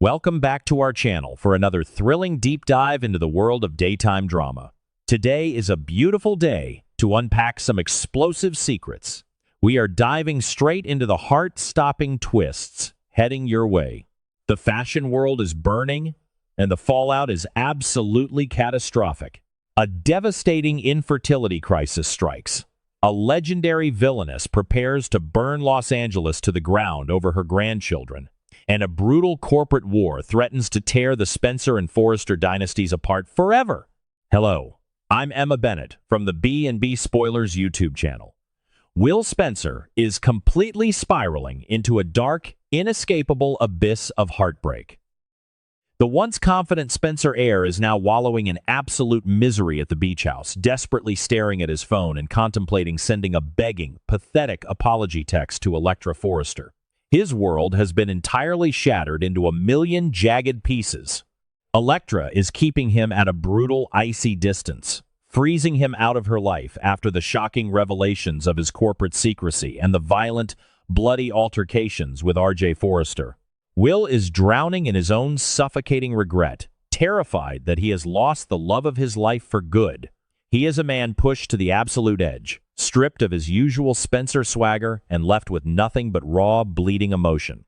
Welcome back to our channel for another thrilling deep dive into the world of daytime drama. Today is a beautiful day to unpack some explosive secrets. We are diving straight into the heart-stopping twists heading your way. The fashion world is burning, and the fallout is absolutely catastrophic. A devastating infertility crisis strikes. A legendary villainess prepares to burn Los Angeles to the ground over her grandchildren, and a brutal corporate war threatens to tear the Spencer and Forrester dynasties apart forever. Hello, I'm Emma Bennett from the B&B Spoilers YouTube channel. Will Spencer is completely spiraling into a dark, inescapable abyss of heartbreak. The once confident Spencer heir is now wallowing in absolute misery at the beach house, desperately staring at his phone and contemplating sending a begging, pathetic apology text to Elektra Forrester. His world has been entirely shattered into a million jagged pieces. Elektra is keeping him at a brutal, icy distance, freezing him out of her life after the shocking revelations of his corporate secrecy and the violent, bloody altercations with R.J. Forrester. Will is drowning in his own suffocating regret, terrified that he has lost the love of his life for good. He is a man pushed to the absolute edge, stripped of his usual Spencer swagger and left with nothing but raw, bleeding emotion.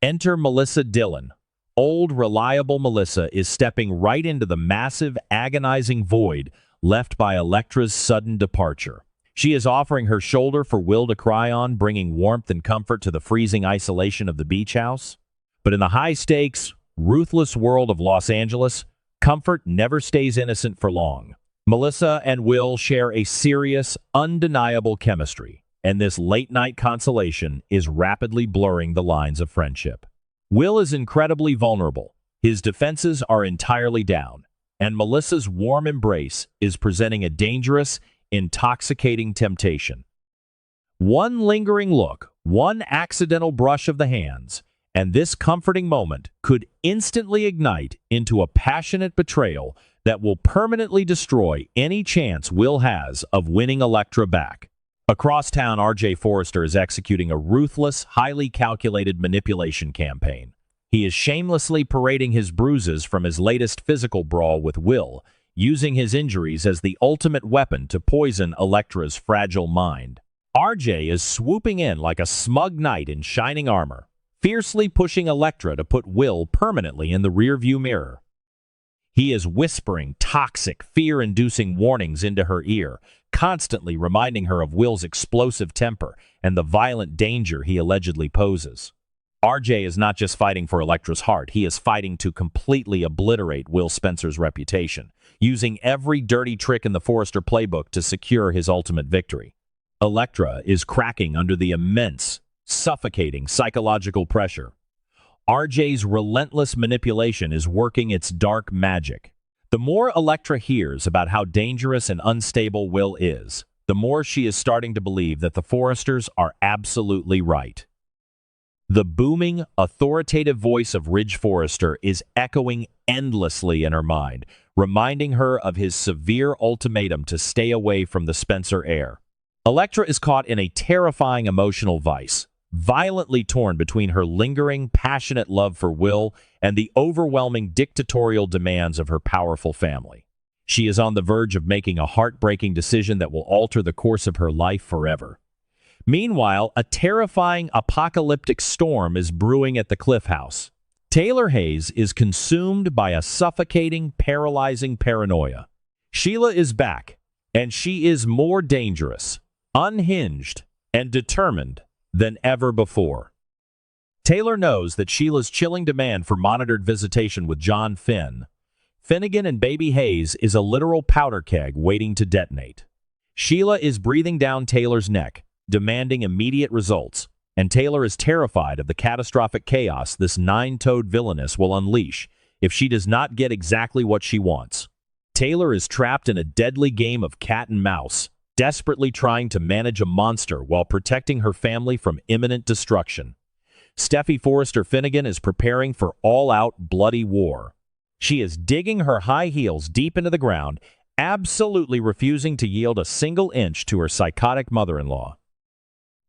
Enter Melissa Dillon. Old, reliable Melissa is stepping right into the massive, agonizing void left by Elektra's sudden departure. She is offering her shoulder for Will to cry on, bringing warmth and comfort to the freezing isolation of the beach house. But in the high-stakes, ruthless world of Los Angeles, comfort never stays innocent for long. Melissa and Will share a serious, undeniable chemistry, and this late-night consolation is rapidly blurring the lines of friendship. Will is incredibly vulnerable. His defenses are entirely down, and Melissa's warm embrace is presenting a dangerous, intoxicating temptation. One lingering look, one accidental brush of the hands, and this comforting moment could instantly ignite into a passionate betrayal that will permanently destroy any chance Will has of winning Elektra back. Across town, R.J. Forrester is executing a ruthless, highly calculated manipulation campaign. He is shamelessly parading his bruises from his latest physical brawl with Will, using his injuries as the ultimate weapon to poison Elektra's fragile mind. RJ is swooping in like a smug knight in shining armor, fiercely pushing Elektra to put Will permanently in the rearview mirror. He is whispering toxic, fear-inducing warnings into her ear, constantly reminding her of Will's explosive temper and the violent danger he allegedly poses. RJ is not just fighting for Elektra's heart, he is fighting to completely obliterate Will Spencer's reputation, using every dirty trick in the Forrester playbook to secure his ultimate victory. Elektra is cracking under the immense, suffocating psychological pressure. RJ's relentless manipulation is working its dark magic. The more Elektra hears about how dangerous and unstable Will is, the more she is starting to believe that the Forresters are absolutely right. The booming, authoritative voice of Ridge Forrester is echoing endlessly in her mind, reminding her of his severe ultimatum to stay away from the Spencer heir. Elektra is caught in a terrifying emotional vice, violently torn between her lingering, passionate love for Will and the overwhelming dictatorial demands of her powerful family. She is on the verge of making a heartbreaking decision that will alter the course of her life forever. Meanwhile, a terrifying apocalyptic storm is brewing at the Cliff House. Taylor Hayes is consumed by a suffocating, paralyzing paranoia. Sheila is back, and she is more dangerous, unhinged, and determined than ever before. Taylor knows that Sheila's chilling demand for monitored visitation with John Finnegan and Baby Hayes is a literal powder keg waiting to detonate. Sheila is breathing down Taylor's neck, demanding immediate results, and Taylor is terrified of the catastrophic chaos this nine-toed villainess will unleash if she does not get exactly what she wants. Taylor is trapped in a deadly game of cat and mouse, desperately trying to manage a monster while protecting her family from imminent destruction. Steffy Forrester Finnegan is preparing for all-out bloody war. She is digging her high heels deep into the ground, absolutely refusing to yield a single inch to her psychotic mother-in-law.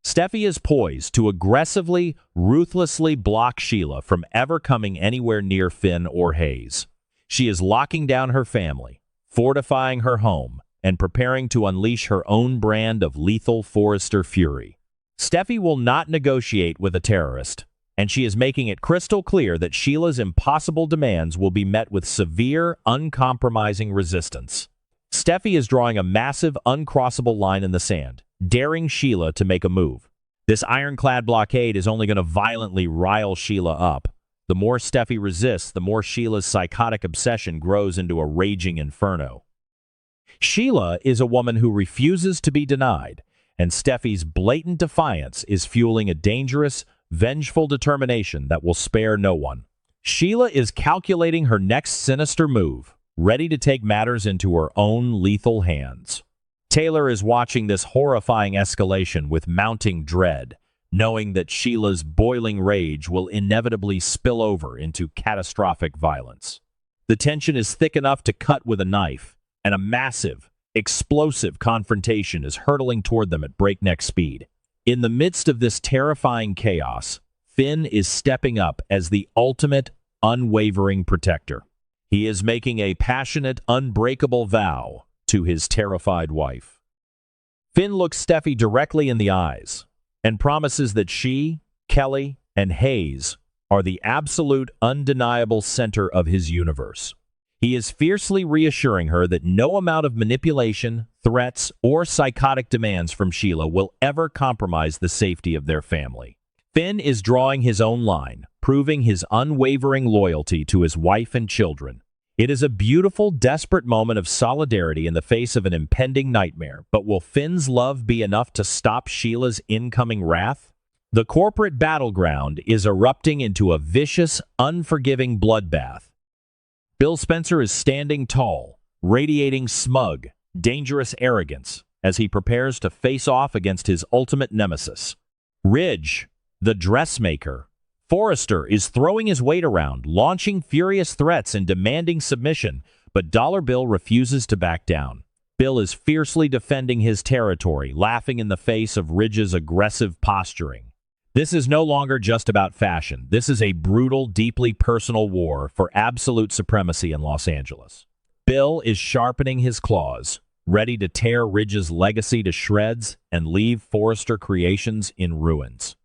Steffi is poised to aggressively, ruthlessly block Sheila from ever coming anywhere near Finn or Hayes. She is locking down her family, fortifying her home, and preparing to unleash her own brand of lethal Forrester fury. Steffi will not negotiate with a terrorist, and she is making it crystal clear that Sheila's impossible demands will be met with severe, uncompromising resistance. Steffi is drawing a massive, uncrossable line in the sand, daring Sheila to make a move. This ironclad blockade is only going to violently rile Sheila up. The more Steffi resists, the more Sheila's psychotic obsession grows into a raging inferno. Sheila is a woman who refuses to be denied, and Steffi's blatant defiance is fueling a dangerous, vengeful determination that will spare no one. Sheila is calculating her next sinister move, ready to take matters into her own lethal hands. Taylor is watching this horrifying escalation with mounting dread, knowing that Sheila's boiling rage will inevitably spill over into catastrophic violence. The tension is thick enough to cut with a knife, and a massive, explosive confrontation is hurtling toward them at breakneck speed. In the midst of this terrifying chaos, Finn is stepping up as the ultimate, unwavering protector. He is making a passionate, unbreakable vow to his terrified wife. Finn looks Steffi directly in the eyes and promises that she, Kelly, and Hayes are the absolute, undeniable center of his universe. He is fiercely reassuring her that no amount of manipulation, threats, or psychotic demands from Sheila will ever compromise the safety of their family. Finn is drawing his own line, proving his unwavering loyalty to his wife and children. It is a beautiful, desperate moment of solidarity in the face of an impending nightmare, but will Finn's love be enough to stop Sheila's incoming wrath? The corporate battleground is erupting into a vicious, unforgiving bloodbath. Bill Spencer is standing tall, radiating smug, dangerous arrogance as he prepares to face off against his ultimate nemesis. Ridge, the dressmaker. Forrester is throwing his weight around, launching furious threats and demanding submission, but Dollar Bill refuses to back down. Bill is fiercely defending his territory, laughing in the face of Ridge's aggressive posturing. This is no longer just about fashion. This is a brutal, deeply personal war for absolute supremacy in Los Angeles. Bill is sharpening his claws, ready to tear Ridge's legacy to shreds and leave Forrester Creations in ruins.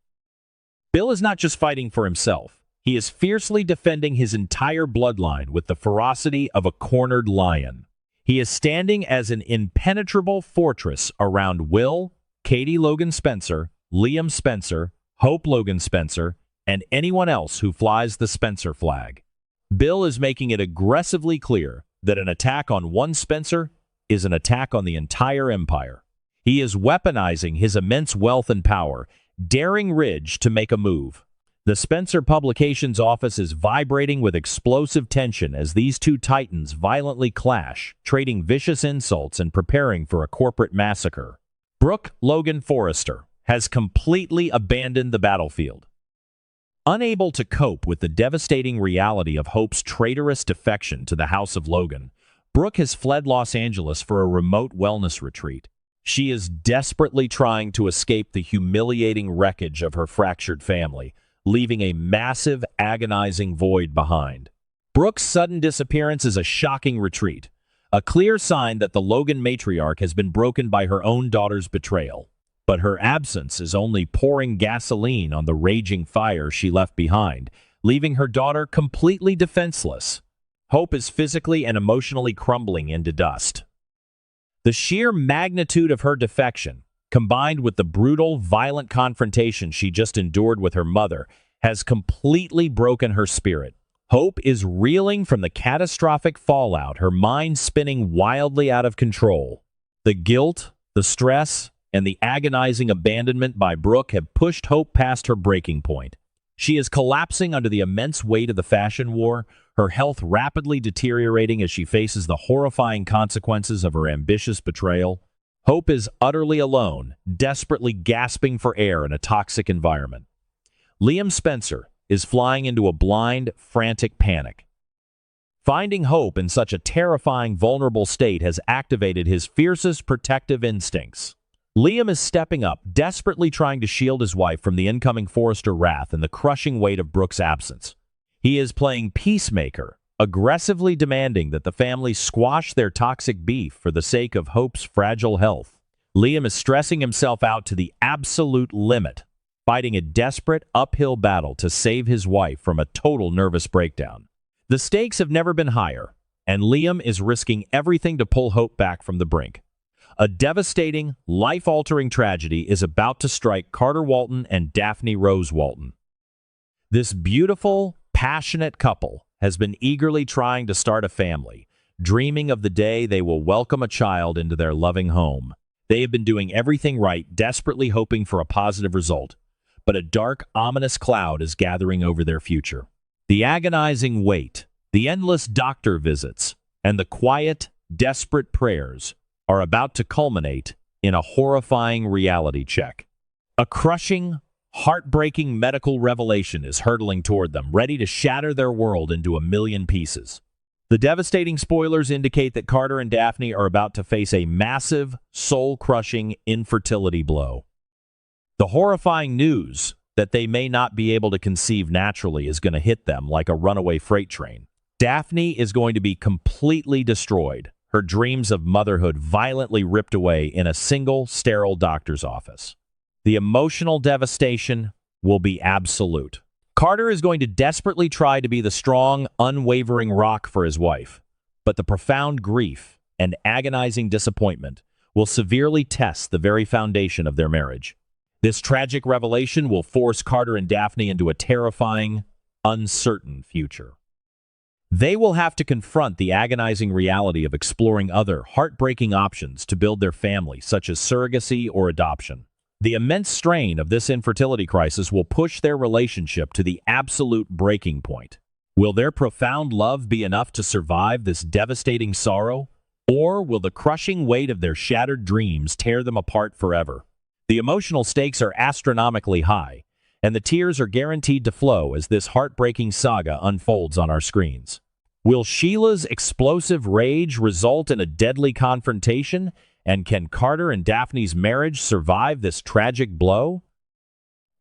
Bill is not just fighting for himself. He is fiercely defending his entire bloodline with the ferocity of a cornered lion. He is standing as an impenetrable fortress around Will, Katie Logan Spencer, Liam Spencer, Hope Logan Spencer, and anyone else who flies the Spencer flag. Bill is making it aggressively clear that an attack on one Spencer is an attack on the entire empire. He is weaponizing his immense wealth and power, daring Ridge to make a move. The Spencer Publications office is vibrating with explosive tension as these two titans violently clash, trading vicious insults and preparing for a corporate massacre. Brooke Logan Forrester has completely abandoned the battlefield. Unable to cope with the devastating reality of Hope's traitorous defection to the House of Logan, Brooke has fled Los Angeles for a remote wellness retreat. She is desperately trying to escape the humiliating wreckage of her fractured family, leaving a massive, agonizing void behind. Brooke's sudden disappearance is a shocking retreat, a clear sign that the Logan matriarch has been broken by her own daughter's betrayal. But her absence is only pouring gasoline on the raging fire she left behind, leaving her daughter completely defenseless. Hope is physically and emotionally crumbling into dust. The sheer magnitude of her defection, combined with the brutal, violent confrontation she just endured with her mother, has completely broken her spirit. Hope is reeling from the catastrophic fallout, her mind spinning wildly out of control. The guilt, the stress, and the agonizing abandonment by Brooke have pushed Hope past her breaking point. She is collapsing under the immense weight of the fashion war, her health rapidly deteriorating as she faces the horrifying consequences of her ambitious betrayal. Hope is utterly alone, desperately gasping for air in a toxic environment. Liam Spencer is flying into a blind, frantic panic. Finding Hope in such a terrifying, vulnerable state has activated his fiercest protective instincts. Liam is stepping up, desperately trying to shield his wife from the incoming Forrester wrath and the crushing weight of Brooke's absence. He is playing peacemaker, aggressively demanding that the family squash their toxic beef for the sake of Hope's fragile health. Liam is stressing himself out to the absolute limit, fighting a desperate uphill battle to save his wife from a total nervous breakdown. The stakes have never been higher, and Liam is risking everything to pull Hope back from the brink. A devastating, life-altering tragedy is about to strike Carter Walton and Daphne Rose Walton. This beautiful, passionate couple has been eagerly trying to start a family, dreaming of the day they will welcome a child into their loving home. They have been doing everything right, desperately hoping for a positive result, but a dark, ominous cloud is gathering over their future. The agonizing wait, the endless doctor visits, and the quiet, desperate prayers are about to culminate in a horrifying reality check. A crushing, heartbreaking medical revelation is hurtling toward them, ready to shatter their world into a million pieces. The devastating spoilers indicate that Carter and Daphne are about to face a massive, soul-crushing infertility blow. The horrifying news that they may not be able to conceive naturally is going to hit them like a runaway freight train. Daphne is going to be completely destroyed, her dreams of motherhood violently ripped away in a single, sterile doctor's office. The emotional devastation will be absolute. Carter is going to desperately try to be the strong, unwavering rock for his wife, but the profound grief and agonizing disappointment will severely test the very foundation of their marriage. This tragic revelation will force Carter and Daphne into a terrifying, uncertain future. They will have to confront the agonizing reality of exploring other, heartbreaking options to build their family, such as surrogacy or adoption. The immense strain of this infertility crisis will push their relationship to the absolute breaking point. Will their profound love be enough to survive this devastating sorrow? Or will the crushing weight of their shattered dreams tear them apart forever? The emotional stakes are astronomically high, and the tears are guaranteed to flow as this heartbreaking saga unfolds on our screens. Will Sheila's explosive rage result in a deadly confrontation? And can Carter and Daphne's marriage survive this tragic blow?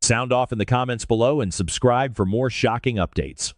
Sound off in the comments below and subscribe for more shocking updates.